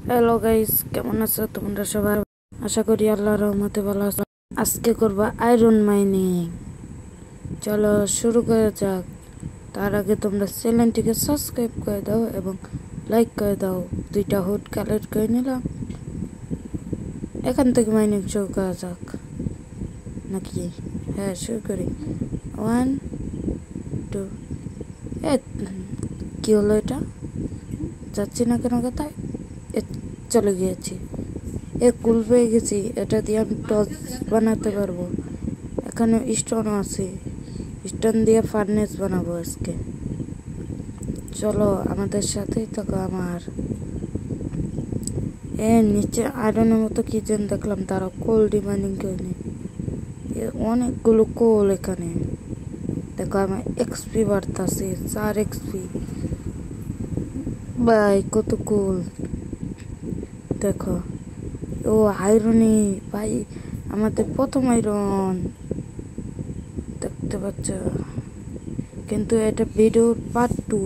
Hello guys, কেমন আছো তোমরা সবাই? আশা করি আল্লাহর রহমতে ভালো আছো। আজকে করবা আয়রন মাইনিং। চলো শুরু করা যাক। তার আগে তোমরা চ্যানেলটিকে সাবস্ক্রাইব করে দাও এবং লাইক করে দাও। দুইটা হুড কালেক্ট করে নিলাম। এখান থেকে মাইনিং শুরু করা যাক নাকি? হ্যাঁ, শুরু করি। 1 2 কি হলো? এটা যাচ্ছি না কেন? কোথায় চলে গিয়েছি। কুল পেয়ে গেছি। এটা দিয়ে আমি টর্চ বানাতে পারবো। এখানে স্টোন আছে, স্টোন দিয়ে ফার্নেস বানাবো আজকে। চলো আমাদের সাথেই থাকো। আমার নিচে আয়রনের মতো কি যেন দেখলাম, তারা কোল ডিমান্ডিং করিনি। অনেকগুলো কোল এখানে। দেখো আমার এক্সপি বাড়তেছে, 4 এক্সপি। ভাই কত কোল দেখো। ও আয়রনই ভাই, আমাদের প্রথম আয়রন দেখতে পাচ্ছ। কিন্তু এটা ভিডিওর পার্ট 2,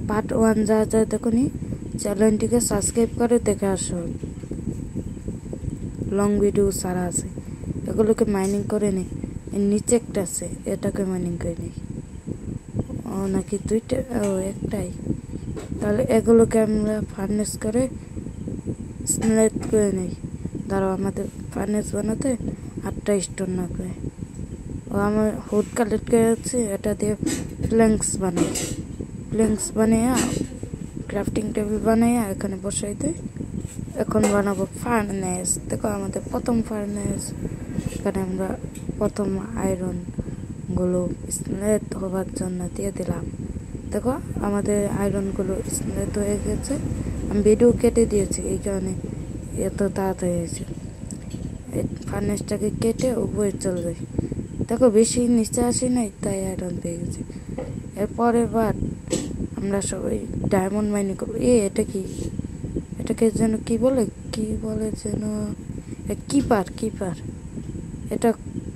পার্ট 1 যা যা দেখুনি চ্যানেলটিকে সাবস্ক্রাইব করে দেখে আসো। লং ভিডিও সারা আছে, এগুলোকে মাইনিং করে নি। এর নিচে একটা আছে, এটাকে মাইনিং করে নি। ও নাকি দুইটা? ও একটাই। তাহলে এগুলোকে আমরা ফার্নেস করে স্নেট করে নিই। ধরো আমাদের ফার্নেস বানাতে 8টা স্টোন লাগবে। ও আমার হুড কালেক্ট করে যাচ্ছে, এটা দিয়ে প্ল্যাঙ্কস বানিয়ে ক্রাফটিং টেবিল বানিয়ে এখানে বসাই দিই। এখন বানাবো ফার্নেস। দেখো আমাদের প্রথম ফার্নেস। এখানে আমরা প্রথম আয়রনগুলো স্নেট হবার জন্য দিয়ে দিলাম। দেখো আমাদের আয়রনগুলো স্নেট হয়ে গেছে। আমি ভিডিও কেটে দিয়েছি, এই কারণে এত তাড়াতাড়ি হয়েছে। এই ফার্নেসটাকে কেটে উপরে চলে যাই। দেখো বেশি নিচে আসি নাই, তাই আয়রন পেয়ে গেছি। এরপরের বার আমরা সবাই ডায়মন্ড মাইনিং করবো। এটা কি? এটাকে যেন কি বলে যেন কিপার। এটা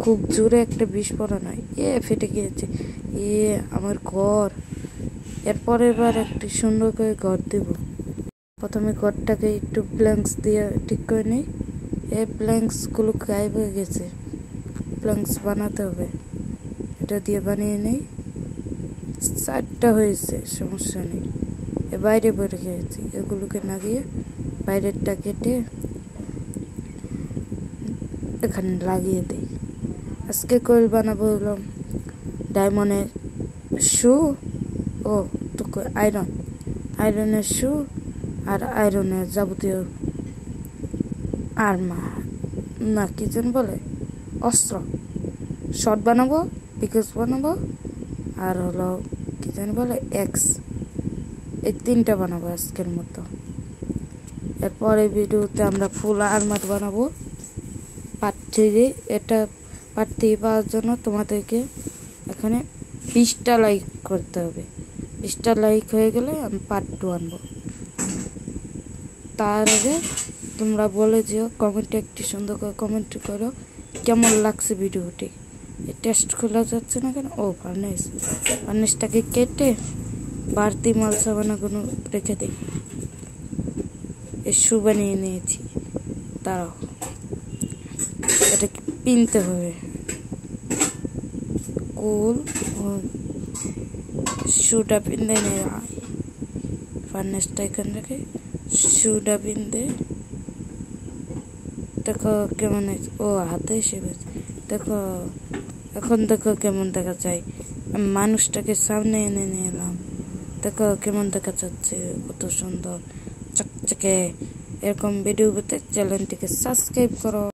খুব জোরে একটা বিস্ফোরণ হয়। ফেটে গিয়েছে। আমার ঘর। এরপরের বার একটি সুন্দর করে ঘর দেব। প্রথমে ঘরটাকে একটু প্ল্যাঙ্কস দিয়ে ঠিক করে নিই। এই প্ল্যাঙ্কসগুলো গায়েব হয়ে গেছে। প্ল্যাঙ্কস বানাতে হবে, এটা দিয়ে বানিয়ে নেই। 4টা হয়েছে, সমস্যা নেই। বাইরে পড়ে গেছে, এগুলোকে না গিয়ে বাইরেরটা কেটে এখানে লাগিয়ে দিই। আজকে কোয়েল বানাবো হলো ডায়মন্ডের শু। ও তো আয়রনের শু আর আয়রনের যাবতীয় আর্মার না কি যেন বলে, অস্ত্র। শট বানাবো, পিকেস বানাবো, আর হলো কি যেন বলে এক্স। এই 3টা বানাবো আজকের মতো। এরপরে ভিডিওতে আমরা ফুল আর্মার বানাবো পার্ট 3। এটা পার্ট 3 পাওয়ার জন্য তোমাদেরকে এখানে 20টা লাইক করতে হবে। 20টা লাইক হয়ে গেলে আমি পার্ট 2 আনবো। তার আগে তোমরা বলে যেও, কমেন্টে একটি সুন্দর করে কমেন্ট করো কেমন লাগছে ভিডিওটি। টেস্ট খোলা যাচ্ছে না কেন? ফার্নেসটাকে কেটে বাড়তি মাল সাবানাগুলো রেখে দিই। শু বানিয়ে নিয়েছি, তারাও এটাকে পিনতে হবে। কুল শুটা পিনতে নেই। ফার্নেসটা এখানে রেখে শুটা পিনতে। দেখো কেমন হয়েছে। হাতে এসে গেছে। দেখো এখন দেখো কেমন দেখা যায়। আমি মানুষটাকে সামনে এনে নিয়ে এলাম। দেখো কেমন দেখা যাচ্ছে, কত সুন্দর চকচকে। এরকম ভিডিও পেতে চ্যানেলটিকে সাবস্ক্রাইব করো।